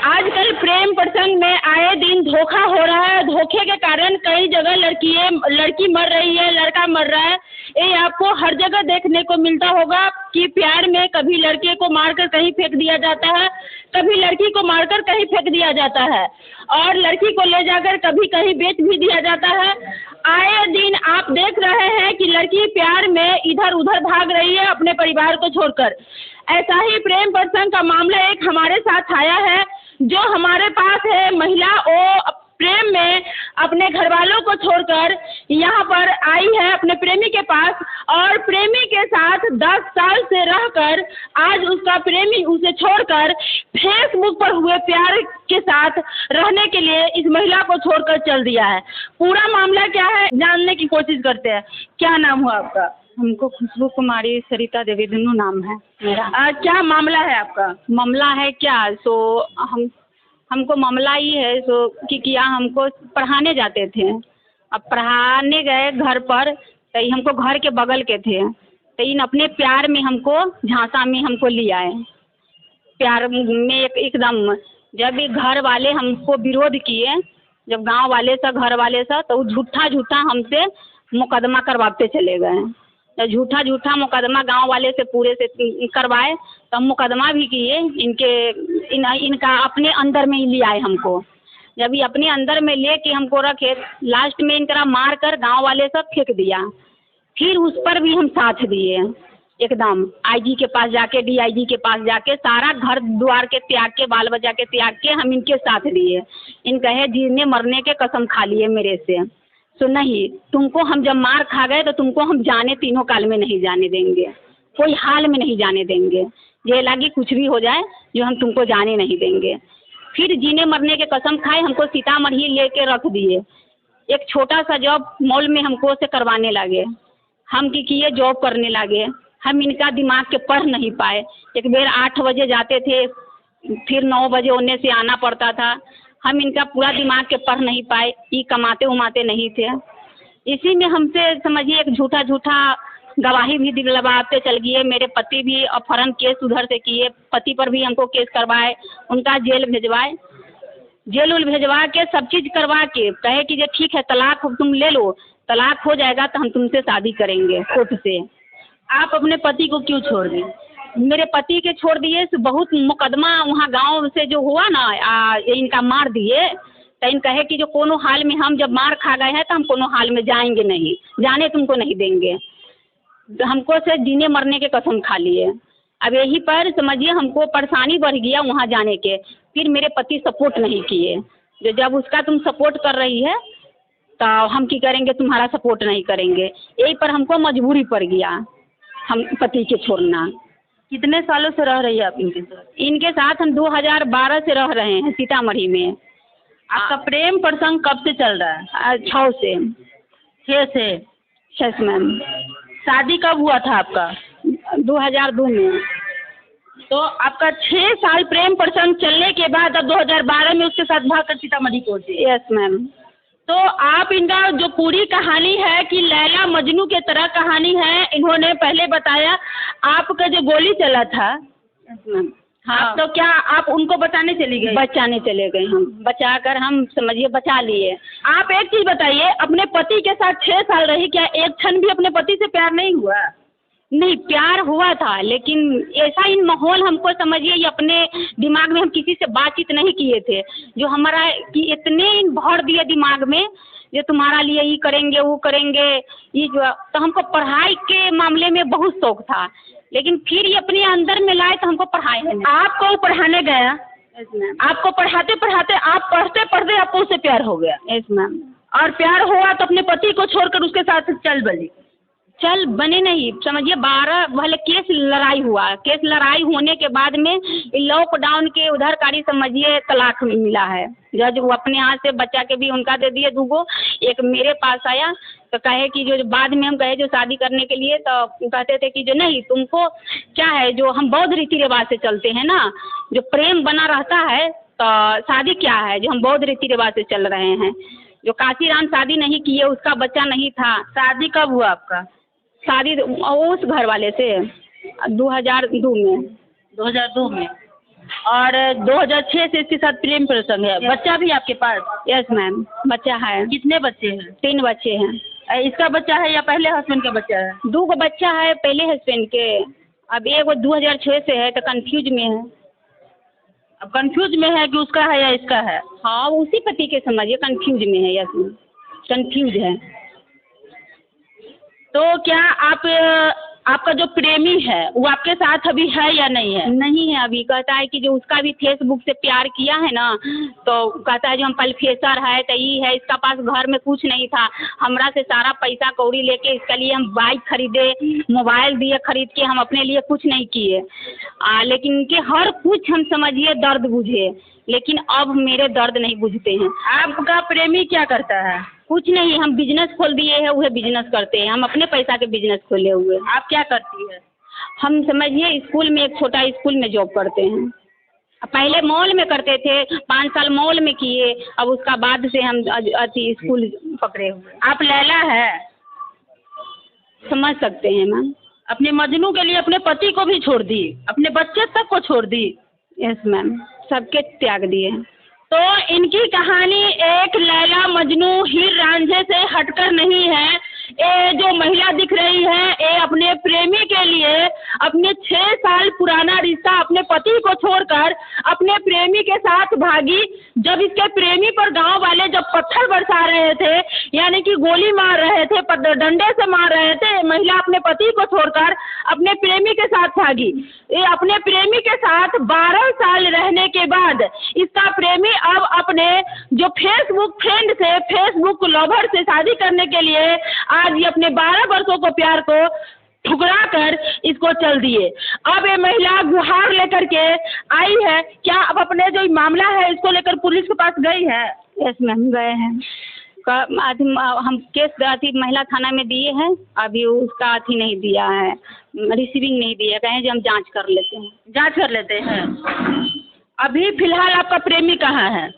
आजकल प्रेम प्रसंग में आए दिन धोखा हो रहा है। धोखे के कारण कई जगह लड़की मर रही है, लड़का मर रहा है। ये आपको हर जगह देखने को मिलता होगा कि प्यार में कभी लड़के को मारकर कहीं फेंक दिया जाता है, कभी लड़की को मारकर कहीं फेंक दिया जाता है और लड़की को ले जाकर कभी कहीं बेच भी दिया जाता है। आए दिन आप देख रहे हैं कि लड़की प्यार में इधर उधर भाग रही है अपने परिवार को छोड़कर। ऐसा ही प्रेम प्रसंग का मामला एक हमारे साथ आया है। जो हमारे पास है महिला, वो प्रेम में अपने घर वालों को छोड़कर यहाँ पर आई है अपने प्रेमी के पास और प्रेमी के साथ 10 साल से रहकर आज उसका प्रेमी उसे छोड़कर फेसबुक पर हुए प्यार के साथ रहने के लिए इस महिला को छोड़कर चल दिया है। पूरा मामला क्या है जानने की कोशिश करते हैं। क्या नाम हुआ आपका? हमको खुशबू कुमारी, सरिता देवी दोनों नाम है मेरा। क्या मामला है आपका? मामला है क्या सो हमको मामला ही है सो कि क्या हमको पढ़ाने जाते थे। अब पढ़ाने गए घर पर तो हमको घर के बगल के थे तो इन अपने प्यार में हमको झांसा में हमको लिया है। प्यार में एकदम जब ये घर वाले हमको विरोध किए, जब गांव वाले से घर वाले से, तो झूठा हमसे मुकदमा करवाते चले गए। तो झूठा मुकदमा गांव वाले से पूरे से करवाए तो हम मुकदमा भी किए। इनका अपने अंदर में ही ले आए हमको। जब ये अपने अंदर में ले के हमको रखे, लास्ट में इनका मार कर गांव वाले सब फेंक दिया। फिर उस पर भी हम साथ दिए एकदम। आईजी के पास जाके, डीआईजी के पास जाके सारा घर द्वार के त्याग के, बाल बच्चा के त्याग के हम इनके साथ दिए। इन कहे जीने मरने के कसम खा लिए मेरे से। तो नहीं, तुमको हम जब मार खा गए तो तुमको हम जाने तीनों काल में नहीं जाने देंगे, कोई हाल में नहीं जाने देंगे। ये लगी कुछ भी हो जाए जो हम तुमको जाने नहीं देंगे। फिर जीने मरने के कसम खाए, हमको सीतामढ़ी लेके रख दिए। एक छोटा सा जॉब मॉल में हमको से करवाने लगे। हम की किए जॉब करने लगे। हम इनका दिमाग के पढ़ नहीं पाए। एक बेर 8 बजे जाते थे, फिर 9 बजे उन्ने से आना पड़ता था। हम इनका पूरा दिमाग के पढ़ नहीं पाए। ये कमाते उमाते नहीं थे। इसी में हमसे समझिए एक झूठा गवाही भी दिलवाते चल गए। मेरे पति भी अपहरण केस उधर से किए, पति पर भी हमको केस करवाए, उनका जेल भिजवाए। जेल उल भिजवा के सब चीज़ करवा के कहे कि ये ठीक है, तलाक तुम ले लो, तलाक हो जाएगा तो हम तुमसे शादी करेंगे कोर्ट से। आप अपने पति को क्यों छोड़ दी? मेरे पति के छोड़ दिए तो बहुत मुकदमा वहाँ गांव से जो हुआ ना, इनका मार दिए तो इन कहे कि जो कोनो हाल में हम जब मार खा गए हैं तो हम कोनो हाल में जाएंगे नहीं, जाने तुमको नहीं देंगे। तो हमको से जीने मरने के कसम खा लिए। अब यही पर समझिए हमको परेशानी बढ़ गया वहाँ जाने के। फिर मेरे पति सपोर्ट नहीं किए। जो जब उसका तुम सपोर्ट कर रही है तो हम की करेंगे, तुम्हारा सपोर्ट नहीं करेंगे। यही पर हमको मजबूरी पड़ गया हम पति के छोड़ना। कितने सालों से रह रही है आप इनके साथ? इनके साथ हम 2012 से रह रहे हैं सीतामढ़ी में। आपका प्रेम प्रसंग कब से चल रहा है? 6 से। 6 से? Yes ma'am. शादी कब हुआ था आपका? 2002 में। तो आपका 6 साल प्रेम प्रसंग चलने के बाद अब 2012 में उसके साथ भागकर सीतामढ़ी पहुंचे? Yes ma'am. तो आप इनका जो पूरी कहानी है कि लैला मजनू के तरह कहानी है, इन्होंने पहले बताया आपका जो गोली चला था। Yes ma'am. हाँ, तो क्या आप उनको बचाने चली गई? बचाने चले गए हम, बचाकर हम समझिए बचा लिए। आप एक चीज बताइए, अपने पति के साथ 6 साल रही, क्या एक क्षण भी अपने पति से प्यार नहीं हुआ? नहीं, प्यार हुआ था लेकिन ऐसा इन माहौल हमको समझिए ये अपने दिमाग में हम किसी से बातचीत नहीं किए थे। जो हमारा कि इतने इन भर दिए दिमाग में जो तुम्हारा लिए ये करेंगे वो करेंगे, ये जो तो हमको पढ़ाई के मामले में बहुत शौक था लेकिन फिर ये अपने अंदर में लाए तो हमको पढ़ाए नहीं। आपको पढ़ाने गया? Yes ma'am. आपको पढ़ाते पढ़ाते आप पढ़ते पढ़ते आपको उससे प्यार हो गया? Yes ma'am. और प्यार हुआ तो अपने पति को छोड़कर उसके साथ चल बने नहीं समझिए। 12 वाले केस लड़ाई हुआ। केस लड़ाई होने के बाद में लॉकडाउन के उधर कारी समझिए तलाक मिला है। जज वो अपने हाथ से बच्चा के भी उनका दे दिए 2 एक मेरे पास आया तो कहे कि जो बाद में हम कहे जो शादी करने के लिए तो कहते थे कि जो नहीं तुमको क्या है, जो हम बौद्ध रीति रिवाज से चलते हैं ना, जो प्रेम बना रहता है तो शादी क्या है, जो हम बौद्ध रीति रिवाज से चल रहे हैं। जो काशीराम शादी नहीं किए, उसका बच्चा नहीं था। शादी कब हुआ आपका? शादी उस घर वाले से 2002 में। 2002 में? और 2006 से इसके साथ प्रेम प्रसंग है। बच्चा भी आपके पास? यस मैम, बच्चा है। कितने बच्चे हैं? 3 बच्चे हैं। इसका बच्चा है या पहले हस्बैंड का बच्चा है? 2 गो बच्चा है पहले हस्बैंड के, अब एगो 2006 से है तो कंफ्यूज में है। अब कंफ्यूज में है कि उसका है या इसका है? हाँ, उसी पति के समझिए कंफ्यूज में है। यस मैम, कंफ्यूज है। तो क्या आपका जो प्रेमी है वो आपके साथ अभी है या नहीं है? नहीं है अभी। कहता है कि जो उसका भी फेसबुक से प्यार किया है ना, तो कहता है जो हम प्रोफेसर है तो ये है, इसका पास घर में कुछ नहीं था, हमरा से सारा पैसा कौड़ी लेके इसके लिए हम बाइक खरीदे, मोबाइल दिए खरीद के, हम अपने लिए कुछ नहीं किए। लेकिन इनके हर कुछ हम समझिए दर्द बुझे, लेकिन अब मेरे दर्द नहीं बुझते हैं। आपका प्रेमी क्या करता है? कुछ नहीं, हम बिजनेस खोल दिए हैं, वह बिजनेस करते हैं, हम अपने पैसा के बिजनेस खोले हुए। आप क्या करती है? हम समझिए स्कूल में, एक छोटा स्कूल में जॉब करते हैं। पहले मॉल में करते थे, 5 साल मॉल में किए, अब उसका बाद से हम अति स्कूल पकड़े हुए। आप लैला है? समझ सकते हैं मैम। अपने मजनू के लिए अपने पति को भी छोड़ दी, अपने बच्चे तक को छोड़ दी? यस मैम, सबके त्याग दिए। तो इनकी कहानी एक लैला मजनू हीर रांझे से हटकर नहीं है। ये जो महिला दिख रही है, ये अपने प्रेमी के लिए अपने 6 साल पुराना रिश्ता अपने पति को छोड़कर अपने प्रेमी के साथ भागी। जब इसके प्रेमी पर गांव वाले जब पत्थर बरसा रहे थे, यानी कि गोली मार रहे थे, डंडे से मार रहे थे, महिला अपने पति को छोड़कर अपने प्रेमी के साथ भागी। ये अपने प्रेमी के साथ 12 साल रहने के बाद इसका प्रेमी अब अपने जो फेसबुक फ्रेंड से, फेसबुक लवर से शादी करने के लिए आज ये अपने 12 वर्षों को प्यार को ठुकरा कर इसको चल दिए। अब ये महिला गुहार लेकर के आई है। क्या अब अपने जो मामला है इसको लेकर पुलिस के पास गई है? यस मैम, गए हैं। हम केस महिला थाना में दिए हैं, अभी उसका अथी नहीं दिया है, रिसीविंग नहीं दिया, कहें जो हम जांच कर लेते हैं। जांच कर लेते हैं। अभी फिलहाल आपका प्रेमी कहाँ है?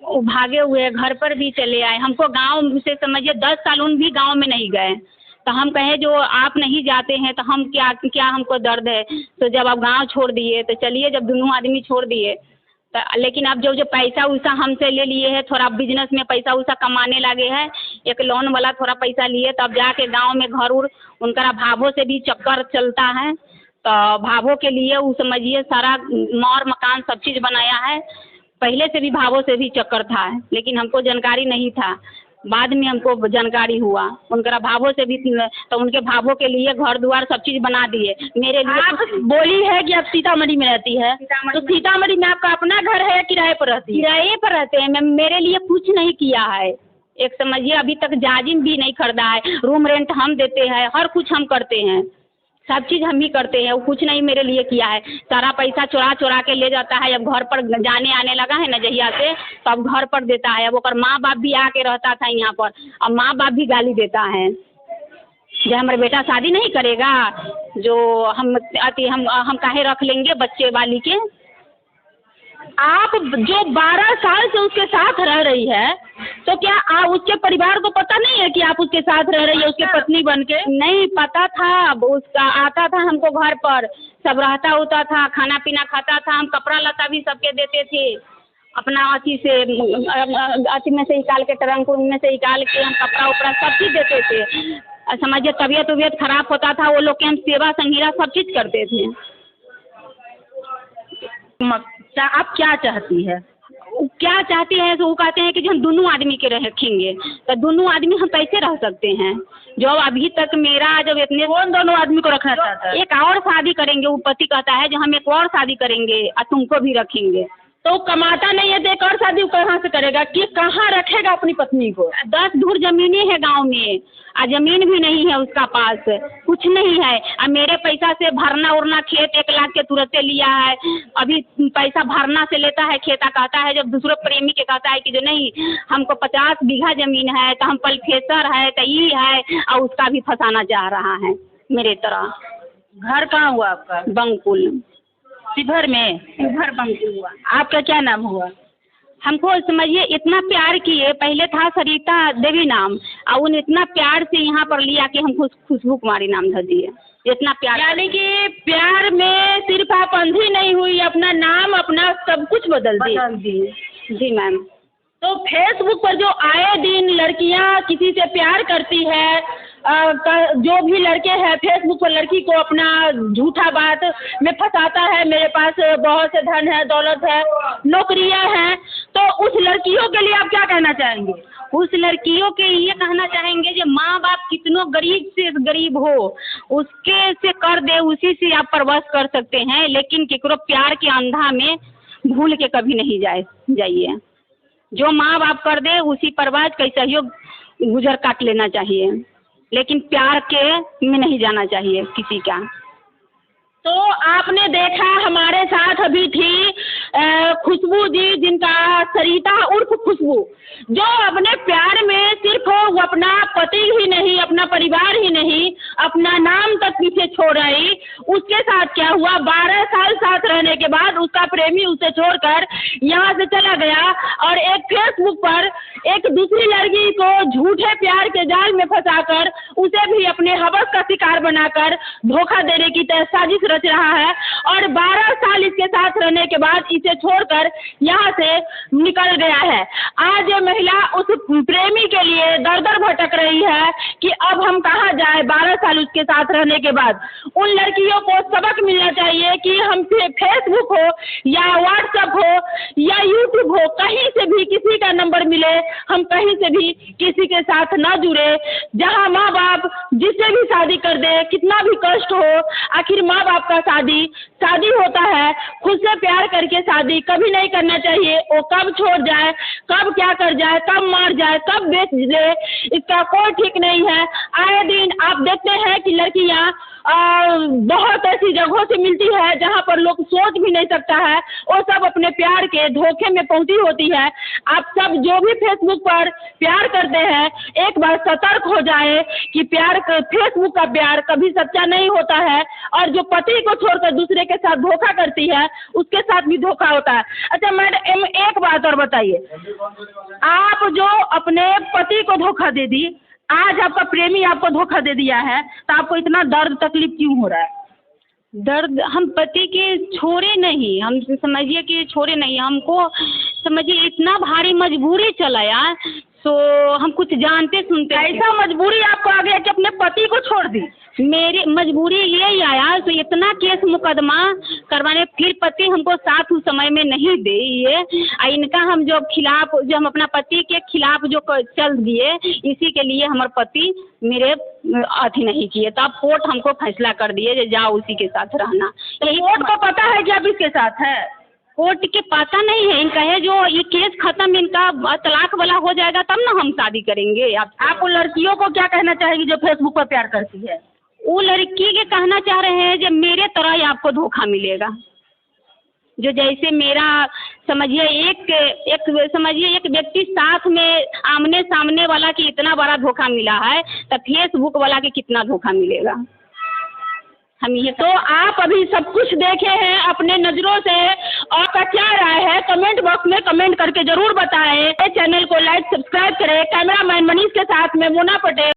वो भागे हुए, घर पर भी चले आए। हमको गांव से समझिए 10 साल उन भी गांव में नहीं गए, तो हम कहे जो आप नहीं जाते हैं तो हम क्या हमको दर्द है। तो जब आप गांव छोड़ दिए तो चलिए, जब दोनों आदमी छोड़ दिए तो, लेकिन अब जो पैसा वैसा हमसे ले लिए है, थोड़ा बिजनेस में पैसा वैसा कमाने लगे हैं, एक लोन वाला थोड़ा पैसा लिए, तब जाके गाँव में घर उर उनका भावों से भी चक्कर चलता है। तो भावों के लिए वो समझिए सारा मोर मकान सब चीज़ बनाया है। पहले से भी भावों से भी चक्कर था, लेकिन हमको जानकारी नहीं था, बाद में हमको जानकारी हुआ। उनका भावों से भी, तो उनके भावों के लिए घर द्वार सब चीज़ बना दिए। मेरे लिए आप बोली है कि आप सीतामढ़ी में रहती है, तो सीतामढ़ी में आपका अपना घर है या किराए पर रहती है? किराए पर रहते हैं मैम। मेरे लिए कुछ नहीं किया है, एक समझिए अभी तक जाजिम भी नहीं खरीदा है, रूम रेंट हम देते हैं, हर कुछ हम करते हैं, सब चीज़ हम ही करते हैं। वो कुछ नहीं मेरे लिए किया है, सारा पैसा चुरा के ले जाता है। अब घर पर जाने आने लगा है ना जहिया से, तो अब घर पर देता है। अब ओकर माँ बाप भी आके रहता था यहाँ पर, अब माँ बाप भी गाली देता है जो हमारा बेटा शादी नहीं करेगा, जो हम काहे रख लेंगे बच्चे वाली के। आप जो 12 साल से उसके साथ रह रही है, तो क्या उसके परिवार को पता नहीं है कि आप उसके साथ रह रही है, उसके पत्नी बन के? नहीं पता था। अब उसका आता था हमको घर पर, सब रहता होता था, खाना पीना खाता था, हम कपड़ा लता भी सबके देते थे, अपना अथी से अथी में से निकाल के, ट्रंक में से निकाल के हम कपड़ा उपड़ा सब चीज़ देते थे। समझिए तबीयत खराब होता था, वो लोग के हम सेवा संगीरा सब चीज़ करते थे। आप क्या चाहती है? क्या चाहती है? तो वो कहते हैं कि जो हम दोनों आदमी के रखेंगे, तो दोनों आदमी हम कैसे रह सकते हैं? जो अभी तक मेरा जब इतने, कौन दोनों आदमी को रखना चाहता है? एक और शादी करेंगे, वो पति कहता है जो हम एक और शादी करेंगे और तुमको भी रखेंगे। तो कमाता नहीं है तो एक और शादी कहाँ से करेगा? कि कहाँ रखेगा अपनी पत्नी को? 10 धूर जमीनें है गांव में, और जमीन भी नहीं है उसका पास, कुछ नहीं है। और मेरे पैसा से भरना उड़ना खेत 1 लाख के तुरंते लिया है, अभी पैसा भरना से लेता है खेता। कहता है जब दूसरे प्रेमी के कहता है कि जो नहीं हमको 50 बीघा जमीन है, तो हम प्रोफेसर है, तो ये है, और उसका भी फंसाना चाह रहा है मेरे तरह। घर कहाँ हुआ आपका? बंकुल, शिवहर में? शिवहर बंकुल हुआ। आपका क्या नाम हुआ? हमको समझिए इतना प्यार किए, पहले था सरिता देवी नाम, और उन इतना प्यार से यहाँ पर लिया कि हमको खुशबू कुमारी नाम धर दिए। इतना प्यार। यानी कि प्यार में सिर्फ आप अंधी नहीं हुई, अपना नाम अपना सब कुछ बदल दी। जी मैम। तो फेसबुक पर जो आए दिन लड़कियां किसी से प्यार करती है, जो भी लड़के हैं फेसबुक पर लड़की को अपना झूठा बात में फंसाता है, मेरे पास बहुत से धन है, दौलत है, नौकरियां हैं, तो उस लड़कियों के लिए आप क्या कहना चाहेंगे? उस लड़कियों के लिए कहना चाहेंगे जो माँ बाप कितनों गरीब से गरीब हो उसके से कर दे, उसी से आप परवश कर सकते हैं, लेकिन केकरो प्यार के अंधा में भूल के कभी नहीं जाइए। जो माँ बाप कर दे उसी परवाज कैसा ही गुजर काट लेना चाहिए, लेकिन प्यार के में नहीं जाना चाहिए किसी का। तो आपने देखा हमारे साथ अभी थी खुशबू जी, जिनका सरिता उर्फ खुशबू, जो अपने प्यार में सिर्फ वो अपना पति ही नहीं, अपना परिवार ही नहीं, अपना नाम तक पीछे छोड़ आई। उसके साथ क्या हुआ, 12 साल साथ रहने के बाद उसका प्रेमी उसे छोड़कर यहाँ से चला गया और एक फेसबुक पर एक दूसरी लड़की को झूठे प्यार के जाल में फंसाकर उसे भी अपने हवस का शिकार बनाकर धोखा देने की साजिश रच रहा है। और 12 साल इसके साथ रहने के बाद इसे छोड़कर यहाँ से निकल गया है। आज ये महिला उस प्रेमी के लिए दर-दर भटक रही है कि अब हम कहाँ जाए। 12 साल उसके साथ रहने के बाद उन लड़कियों को सबक मिलना चाहिए कि हम फेसबुक हो या व्हाट्सएप हो या यूट्यूब हो, कहीं से भी किसी का नंबर मिले हम कहीं से भी किसी के साथ ना जुड़े। जहाँ माँ बाप जिससे भी शादी कर दे, कितना भी कष्ट हो, आखिर माँ बाप का शादी होता है। खुद से प्यार करके शादी कभी नहीं करना चाहिए। वो कब छोड़ जाए, कब क्या कर जाए, कब मार जाए, कब बेच दे, इसका कोई ठीक नहीं है। आए दिन आप देखते हैं कि लड़कियां बहुत ऐसी जगहों से मिलती है जहां पर लोग सोच भी नहीं सकता है, वो सब अपने प्यार के धोखे में पहुंची होती है। आप सब जो भी फेसबुक पर प्यार करते हैं एक बार सतर्क हो जाए कि फेसबुक का प्यार कभी सच्चा नहीं होता है, और जो पति को छोड़कर दूसरे के साथ धोखा करती है उसके साथ भी धोखा होता है। अच्छा मैडम एक बात और बताइए, आप जो अपने पति को धोखा दे दी, आज आपका प्रेमी आपको धोखा दे दिया है, तो आपको इतना दर्द तकलीफ क्यों हो रहा है? दर्द हम पति के छोड़े नहीं, हम समझिए कि छोड़े नहीं, हमको समझिए इतना भारी मजबूरी चलाया, तो हम कुछ जानते सुनते। ऐसा मजबूरी आपको आ गया कि अपने पति को छोड़ दी? मेरी मजबूरी ये आया तो इतना केस मुकदमा करवाने, फिर पति हमको साथ उस समय में नहीं दे ये, इनका हम जो हम अपना पति के खिलाफ जो चल दिए, इसी के लिए हमारे पति मेरे अथी नहीं किए, तो अब कोर्ट हमको फैसला कर दिए जाओ उसी के साथ रहना। यही कोर्ट को पता है कि आप इसके साथ है? कोर्ट के पता नहीं है, इनका है जो ये केस खत्म, इनका तलाक वाला हो जाएगा तब ना हम शादी करेंगे। आप उन लड़कियों को क्या कहना चाहेंगी जो फेसबुक पर प्यार करती है? वो लड़की के कहना चाह रहे हैं जो मेरे तरह ही आपको धोखा मिलेगा, जो जैसे मेरा समझिए एक व्यक्ति साथ में आमने सामने वाला की इतना बड़ा धोखा मिला है, तो फेसबुक वाला के कितना धोखा मिलेगा। हम ये तो आप अभी सब कुछ देखे हैं अपने नज़रों से, और का क्या राय है कमेंट बॉक्स में कमेंट करके जरूर बताएं। चैनल को लाइक सब्सक्राइब करें। कैमरामैन मनीष के साथ में मोना पटेल।